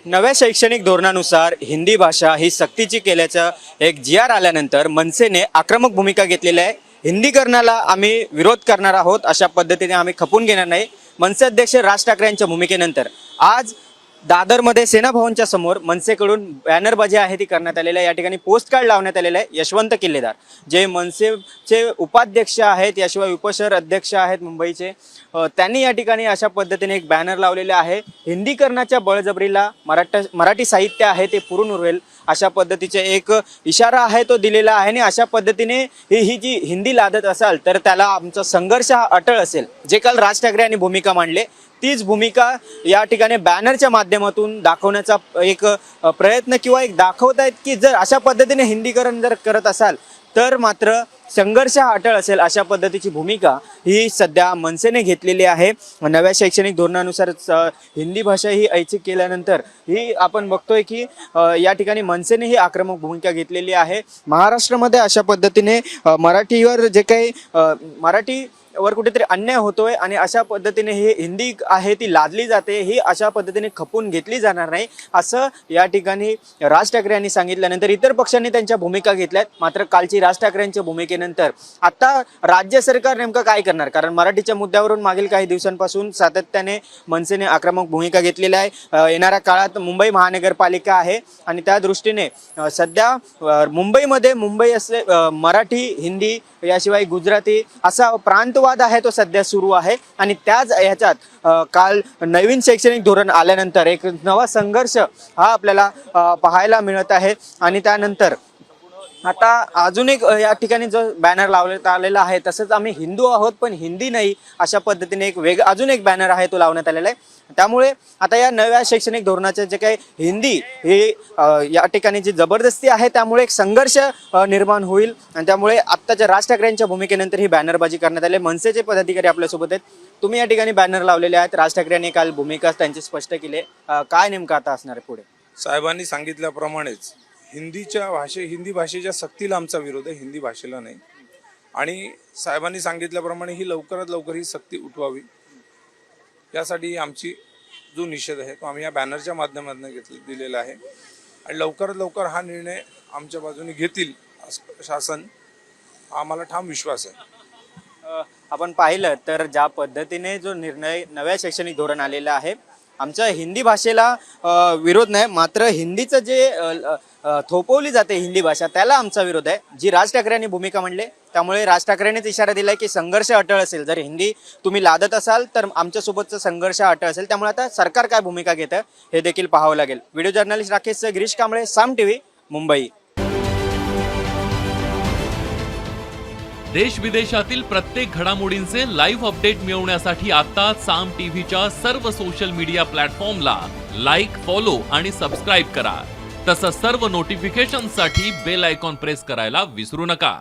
नव्या शैक्षणिक धोरणानुसार हिंदी भाषा ही सक्तीची केल्याचा एक जी.आर. आल्यानंतर मनसेने आक्रमक भूमिका घेतलेली आहे। हिंदीकरणाला आम्ही विरोध करणार आहोत, अशा पद्धतीने आम्ही खपून घेणार नाही। मनसे अध्यक्ष राज ठाकरे यांच्या भूमिकेनंतर आज दादरमध्ये सेना भवनच्या समोर मनसेकडून बॅनरबाजी आहे ती करण्यात आलेली आहे। या ठिकाणी पोस्ट कार्ड लावण्यात आलेलं आहे। यशवंत किल्लेदार जे मनसेचे उपाध्यक्ष आहेत, याशिवाय उपशहर अध्यक्ष आहेत मुंबईचे, त्यांनी या ठिकाणी अशा पद्धतीने एक बॅनर लावलेले आहे। हिंदीकरणाच्या बळजबरीला मराठी साहित्य आहे ते पुरून उरवेल अशा पद्धतीचे एक इशारा आहे तो दिलेला आहे। आणि अशा पद्धतीने ही जी हिंदी लादत असाल तर त्याला आमचा संघर्ष हा अटळ असेल। जे काल राज ठाकरे यांनी भूमिका मांडले तीच भूमिका या ठिकाणी बॅनरच्या माध्यमातून दाखवण्याचा एक प्रयत्न किंवा एक दाखवतायत की जर अशा पद्धतीने हिंदीकरण जर करत असाल तर मात्र संघर्ष हा अटळ असेल, अशा पद्धतीची भूमिका ही सध्या मनसेने घेतलेली आहे। नव्या शैक्षणिक धोरणानुसार हिंदी भाषा ही ऐच्छिक केल्यानंतर ही आपण बघतोय की या ठिकाणी मनसेने ही आक्रमक भूमिका घेतलेली आहे। महाराष्ट्रामध्ये अशा पद्धतीने मराठीवर जे काही मराठीवर कुठेतरी अन्याय होतोय आणि अशा पद्धतीने ही हिंदी आहे ती लादली जाते, ही अशा पद्धतीने खपून घेतली जाणार नाही असं या ठिकाणी राज ठाकरे यांनी सांगितल्यानंतर इतर पक्षांनी त्यांच्या भूमिका घेतल्यात। मात्र कालची राज ठाकरेंच्या भूमिकेनंतर आता राज्य सरकार नेमकं काय करणार, कारण मराठीच्या मुद्द्यावरून मागील काही दिवसांपासून सातत्याने मनसेने आक्रमक भूमिका घेतलेली आहे। येणाऱ्या काळात मुंबई महानगरपालिका आहे आणि त्या दृष्टीने सध्या मुंबईमध्ये मराठी, हिंदी याशिवाय गुजराती असा प्रांतवाद आहे तो सध्या सुरू आहे। आणि त्याच ह्याच्यात काल नवीन शैक्षणिक धोरण आल्यानंतर एक नवा संघर्ष हा आपल्याला पाहायला मिळत आहे। आणि त्यानंतर आता अजून एक या ठिकाणी जो बॅनर लावण्यात आलेला आहे, तसंच आम्ही हिंदू आहोत पण हिंदी नाही अशा पद्धतीने अजून एक बॅनर आहे तो लावण्यात आलेला आहे। त्यामुळे आता या नव्या शैक्षणिक धोरणाचे जे काही हिंदी हे या ठिकाणी जी जबरदस्ती आहे त्यामुळे एक संघर्ष निर्माण होईल। आणि त्यामुळे आत्ताच्या राज ठाकरेंच्या भूमिकेनंतर ही बॅनरबाजी करण्यात आली। मनसेचे पदाधिकारी आपल्यासोबत आहेत, तुम्ही या ठिकाणी बॅनर लावलेले आहेत। राज ठाकरे यांनी काल भूमिका त्यांची स्पष्ट केली, काय नेमकं आता असणार आहे पुढे? साहेबांनी सांगितल्याप्रमाणेच हिंदी भाषेच्या सक्तीला आमचा विरोध आहे, हिंदी भाषेला नाही। आणि साहेबांनी सांगितल्याप्रमाणे ही लवकरात लवकर ही सक्ती उठवावी, यासाठी आमची जो निषेध आहे तो आम्ही या बॅनरच्या माध्यमातून दिलेला आहे। आणि लवकरात लवकर हा निर्णय आमच्या बाजूने घेतील शासन, आम्हाला ठाम विश्वास आहे। आपण पाहिलं तर ज्या पद्धतीने जो निर्णय नव्या शैक्षणिक धोरण आलेलं आहे, आमच्या हिंदी भाषेला विरोध नाही, मात्र हिंदीचं जे थोपवली जाते हिंदी भाषा त्याला आमचा विरोध आहे, जी राज ठाकरे यांनी भूमिका मांडली। त्यामुळे राज ठाकरेंनीच इशारा दिलाय की संघर्ष अटळ असेल, जर हिंदी तुम्ही लादत असाल तर आमच्यासोबतचा संघर्ष अटळ असेल। त्यामुळे आता सरकार काय भूमिका घेतं हे देखील पाहावं लागेल। व्हिडिओ जर्नलिस्ट राकेश गिरीश कांबळे, साम टीव्ही, मुंबई। देश विदेशातील प्रत्येक घडामोडींचे लाईव्ह अपडेट मिळवण्यासाठी आता साम टीव्हीच्या सर्व सोशल मीडिया प्लॅटफॉर्मला लाईक, फॉलो आणि सबस्क्राईब करा। तसंच सर्व नोटिफिकेशनसाठी बेल आयकॉन प्रेस करायला विसरू नका।